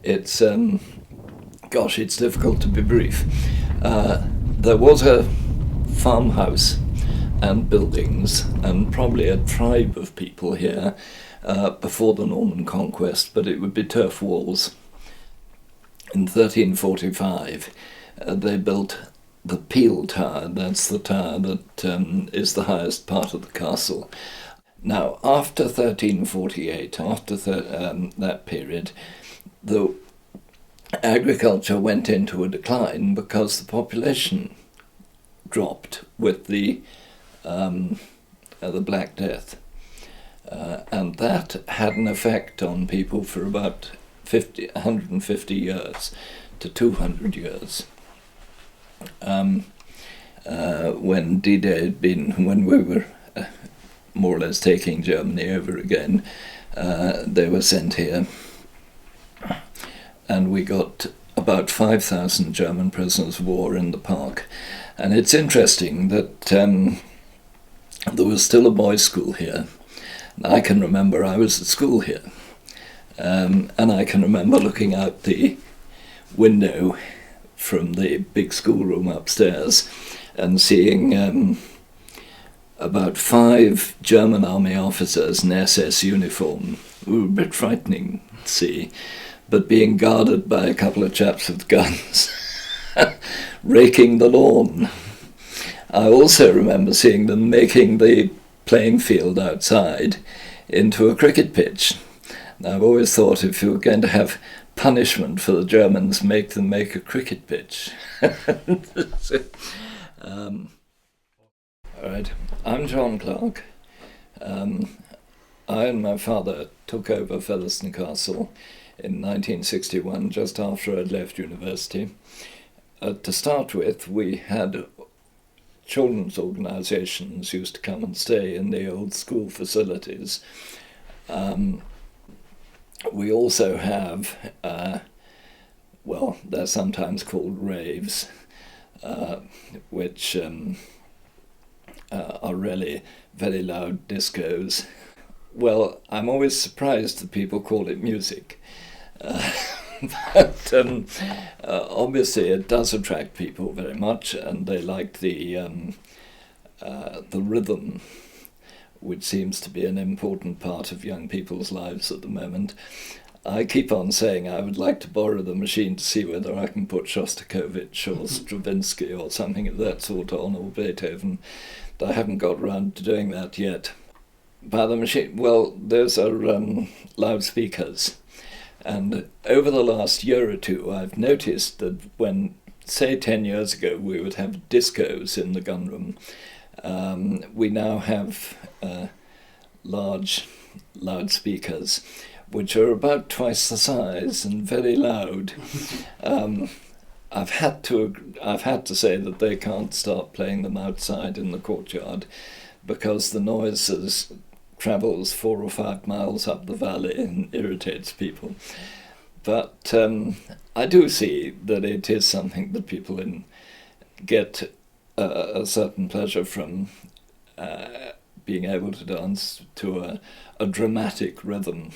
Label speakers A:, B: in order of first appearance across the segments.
A: It's, it's difficult to be brief. There was a farmhouse and buildings and probably a tribe of people here before the Norman conquest, but it would be turf walls. In 1345, they built the Peel Tower. That's the tower that is the highest part of the castle. Now, after 1348, after that period, the agriculture went into a decline because the population dropped with the Black Death. And that had an effect on people for about 150 years to 200 years. When D-Day had been, when we were more or less taking Germany over again, they were sent here, and we got about 5,000 German prisoners of war in the park. And it's interesting that there was still a boys' school here. I can remember I was at school here, and I can remember looking out the window from the big schoolroom upstairs and seeing about 5 German army officers in SS uniform. We were a bit frightening to see, but being guarded by a couple of chaps with guns, raking the lawn. I also remember seeing them making the playing field outside into a cricket pitch. Now, I've always thought if you were going to have punishment for the Germans, make them make a cricket pitch. All right, I'm John Clark. I and my father took over Featherstone Castle in 1961, just after I'd left university. To start with, we had children's organisations used to come and stay in the old school facilities. We also have, they're sometimes called raves, which are really very loud discos. Well, I'm always surprised that people call it music. But obviously it does attract people very much, and they like the rhythm, which seems to be an important part of young people's lives at the moment. I keep on saying I would like to borrow the machine to see whether I can put Shostakovich or Stravinsky or something of that sort on, or Beethoven. But I haven't got around to doing that yet. By the machine, well, those are loudspeakers. And over the last year or two, I've noticed that when, say 10 years ago, we would have discos in the gunroom, we now have large loudspeakers, which are about twice the size and very loud. I've had to say that they can't start playing them outside in the courtyard because the noise travels 4 or 5 miles up the valley and irritates people. But I do see that it is something that people get a certain pleasure from, being able to dance to a dramatic rhythm.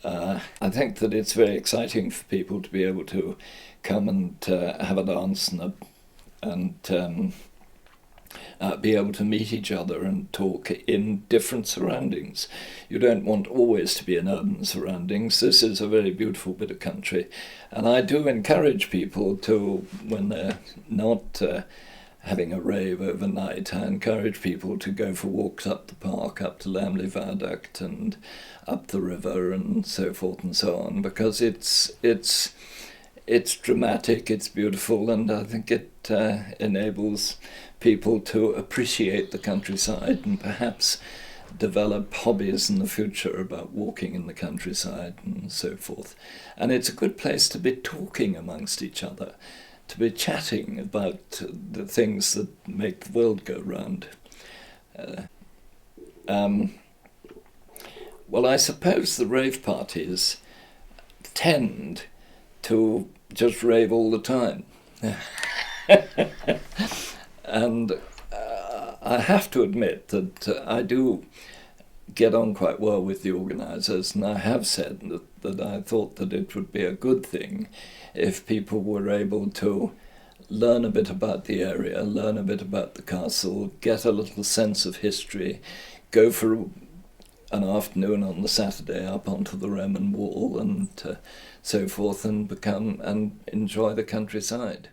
A: I think that it's very exciting for people to be able to come and have a dance and be able to meet each other and talk in different surroundings. You don't want always to be in urban surroundings. This is a very beautiful bit of country, and I do encourage people to, when they're not having a rave overnight, I encourage people to go for walks up the park, up to Lamley Viaduct and up the river and so forth and so on, because it's dramatic, it's beautiful, and I think it enables people to appreciate the countryside and perhaps develop hobbies in the future about walking in the countryside and so forth. And it's a good place to be talking amongst each other, to be chatting about the things that make the world go round. Well, I suppose the rave parties tend to just rave all the time. And I have to admit that I do get on quite well with the organisers, and I have said that I thought that it would be a good thing if people were able to learn a bit about the area, learn a bit about the castle, get a little sense of history, go for an afternoon on the Saturday up onto the Roman wall and so forth, and enjoy the countryside.